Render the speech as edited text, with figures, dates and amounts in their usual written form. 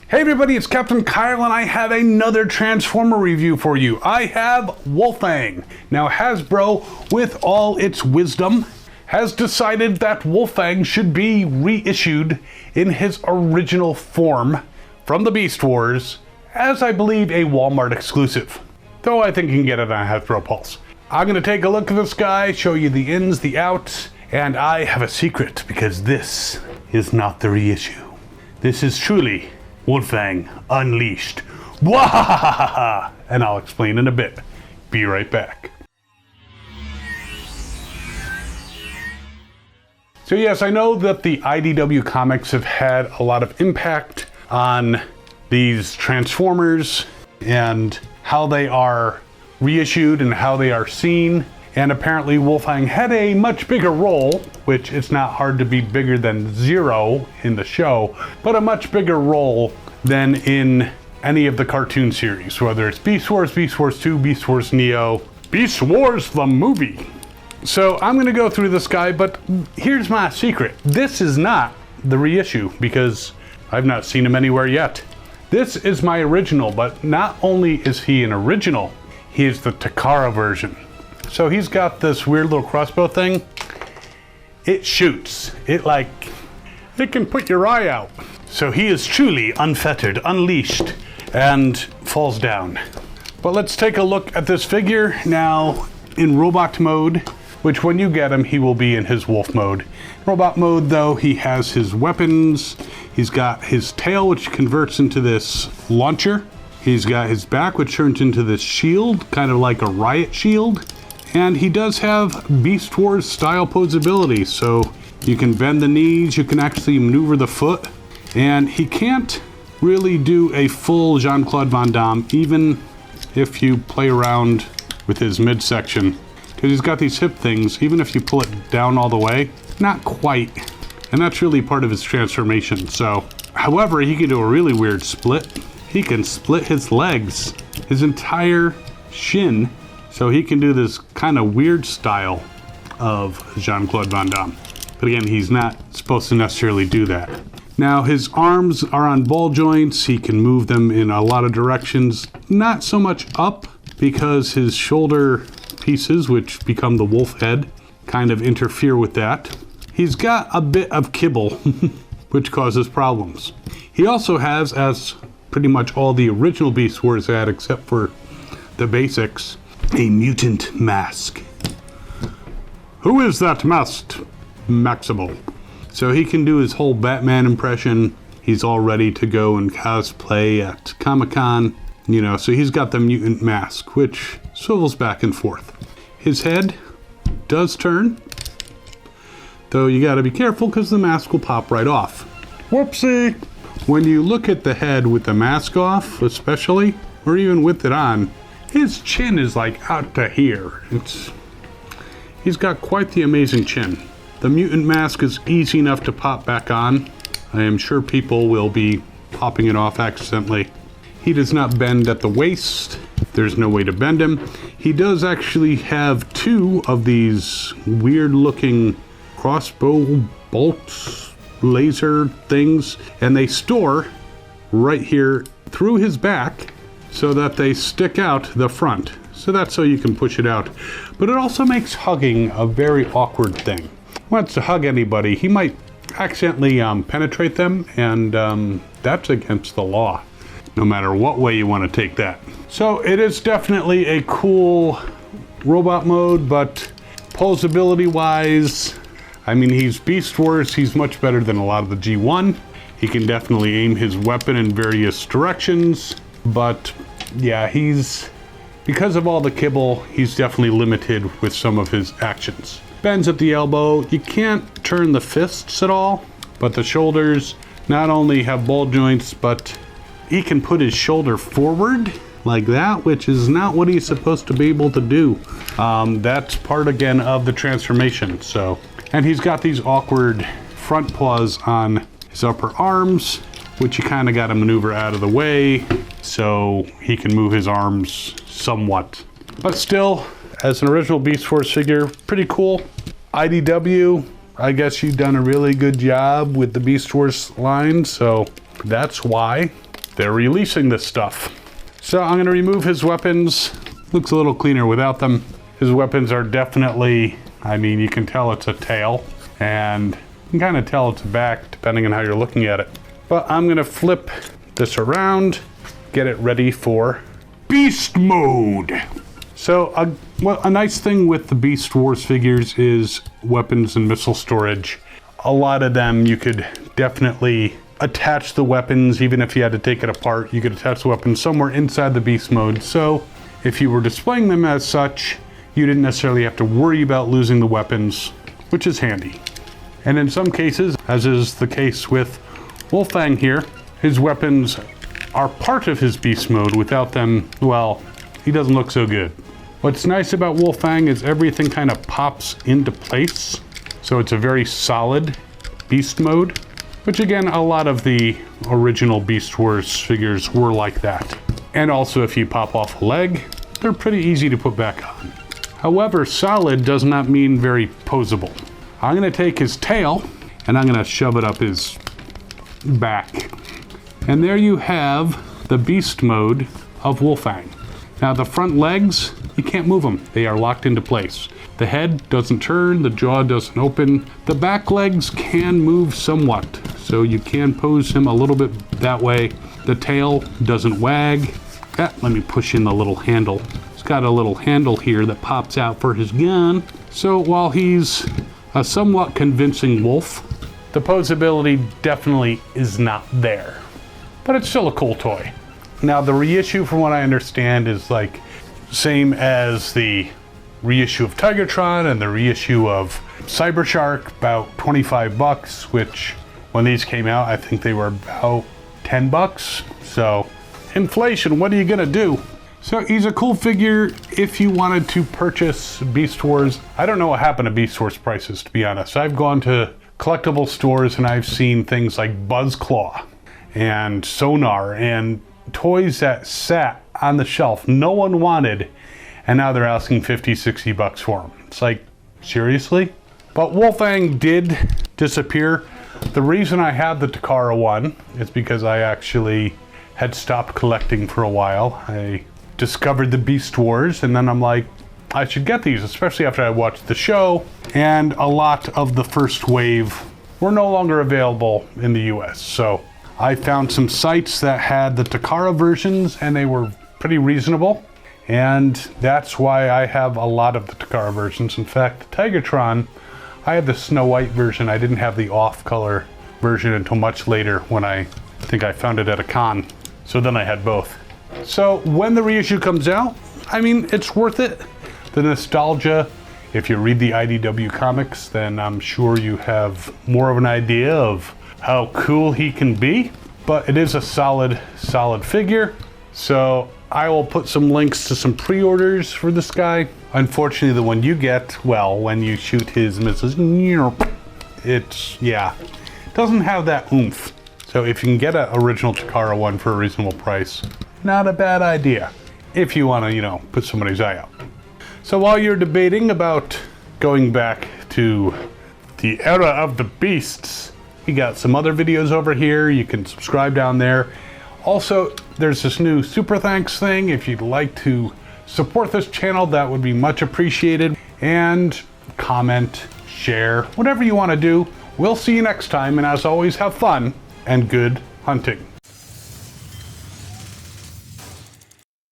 Hey everybody, it's Captain Kyle and I have another Transformer review for you. I have Wolfang. Now Hasbro, with all its wisdom, has decided that Wolfang should be reissued in his original form from the Beast Wars as I believe a Walmart exclusive. Though I think you can get it on Hasbro Pulse. I'm going to take a look at this guy, show you the ins, the outs, and I have a secret because this is not the reissue. This is truly Wolfang Unleashed. Wahahaha! And I'll explain in a bit. Be right back. So yes, I know that the IDW comics have had a lot of impact on these Transformers and how they are reissued and how they are seen. And apparently Wolfang had a much bigger role, which it's not hard to be bigger than Zero in the show, but a much bigger role than in any of the cartoon series, whether it's Beast Wars, Beast Wars 2, Beast Wars Neo, Beast Wars the movie. So I'm gonna go through this guy, but here's my secret. This is not the reissue because I've not seen him anywhere yet. This is my original, but not only is he an original, he is the Takara version. So he's got this weird little crossbow thing. It shoots. It can put your eye out. So he is truly unfettered, unleashed, and falls down. But let's take a look at this figure now in robot mode, which when you get him, he will be in his wolf mode. Robot mode though, he has his weapons. He's got his tail, which converts into this launcher. He's got his back, which turns into this shield, kind of like a riot shield. And he does have Beast Wars style posability, so you can bend the knees, you can actually maneuver the foot, and he can't really do a full Jean-Claude Van Damme, even if you play around with his midsection, because he's got these hip things. Even if you pull it down all the way, not quite, and that's really part of his transformation. So, however, he can do a really weird split. He can split his legs, his entire shin. So he can do this kind of weird style of Jean-Claude Van Damme. But again, he's not supposed to necessarily do that. Now his arms are on ball joints. He can move them in a lot of directions. Not so much up because his shoulder pieces, which become the wolf head, kind of interfere with that. He's got a bit of kibble, which causes problems. He also has, as pretty much all the original Beast Wars had, except for the basics, a mutant mask. Who is that masked? Maximal. So he can do his whole Batman impression. He's all ready to go and cosplay at Comic-Con. You know, so he's got the mutant mask, which swivels back and forth. His head does turn, though you gotta be careful because the mask will pop right off. Whoopsie! When you look at the head with the mask off, especially, or even with it on, his chin is like out to here. He's got quite the amazing chin. The mutant mask is easy enough to pop back on. I am sure people will be popping it off accidentally. He does not bend at the waist. There's no way to bend him. He does actually have two of these weird looking crossbow bolts, laser things, and they store right here through his back, so that they stick out the front. So that's so you can push it out. But it also makes hugging a very awkward thing. Wants to hug anybody, he might accidentally penetrate them, and that's against the law, no matter what way you want to take that. So it is definitely a cool robot mode, but posability wise, I mean, he's Beast Wars, he's much better than a lot of the G1. He can definitely aim his weapon in various directions. But yeah, because of all the kibble, he's definitely limited with some of his actions. Bends at the elbow. You can't turn the fists at all, but the shoulders not only have ball joints, but he can put his shoulder forward like that, which is not what he's supposed to be able to do. That's part again of the transformation. So, and he's got these awkward front paws on his upper arms, which you kind of got to maneuver out of the way so he can move his arms somewhat. But still, as an original Beast Wars figure, pretty cool. IDW, I guess you've done a really good job with the Beast Wars line, so that's why. they're releasing this stuff. So I'm gonna remove his weapons. Looks a little cleaner without them. His weapons are definitely, I mean, you can tell it's a tail, and you can kind of tell it's a back depending on how you're looking at it. But I'm gonna flip this around, get it ready for Beast Mode. So a nice thing with the Beast Wars figures is weapons and missile storage. A lot of them you could definitely attach the weapons, even if you had to take it apart, you could attach the weapons somewhere inside the Beast Mode. So if you were displaying them as such, you didn't necessarily have to worry about losing the weapons, which is handy. And in some cases, as is the case with Wolfang here, his weapons are part of his Beast Mode. Without them, well, he doesn't look so good. What's nice about Wolfang is everything kind of pops into place. So it's a very solid Beast Mode, which again, a lot of the original Beast Wars figures were like that. And also if you pop off a leg, they're pretty easy to put back on. However, solid does not mean very posable. I'm gonna take his tail and I'm gonna shove it up his back. And there you have the Beast Mode of Wolfang. Now the front legs, you can't move them. They are locked into place. The head doesn't turn, the jaw doesn't open. The back legs can move somewhat, so you can pose him a little bit that way. The tail doesn't wag. Let me push in the little handle. It's got a little handle here that pops out for his gun. So while he's a somewhat convincing wolf, the posability definitely is not there. But it's still a cool toy. Now the reissue, from what I understand, is like same as the reissue of Tigertron and the reissue of Cybershark, about 25 bucks, which when these came out, I think they were about 10 bucks. So inflation, what are you gonna do? So he's a cool figure if you wanted to purchase Beast Wars. I don't know what happened to Beast Wars prices, to be honest. I've gone to collectible stores and I've seen things like Buzz Claw and Sonar and toys that sat on the shelf no one wanted, and now they're asking 50, 60 bucks for them. It's like, seriously? But Wolfang did disappear. The reason I had the Takara one is because I actually had stopped collecting for a while. I discovered the Beast Wars, and then I'm like, I should get these, especially after I watched the show. And a lot of the first wave were no longer available in the US. So I found some sites that had the Takara versions, and they were pretty reasonable. And that's why I have a lot of the Takara versions. In fact, Tigertron, I had the Snow White version. I didn't have the off-color version until much later when I think I found it at a con. So then I had both. So when the reissue comes out, I mean, it's worth it. The nostalgia, if you read the IDW comics, then I'm sure you have more of an idea of how cool he can be. But it is a solid figure. So I will put some links to some pre-orders for this guy. Unfortunately, the one you get, well, when you shoot his missiles, it's, yeah, doesn't have that oomph. So if you can get an original Takara one for a reasonable price, not a bad idea if you want to, put somebody's eye out. So while you're debating about going back to the era of the beasts, you got some other videos over here. You can subscribe down there. Also, there's this new super thanks thing. If you'd like to support this channel, that would be much appreciated. And comment, share, whatever you want to do. We'll see you next time. And as always, have fun and good hunting.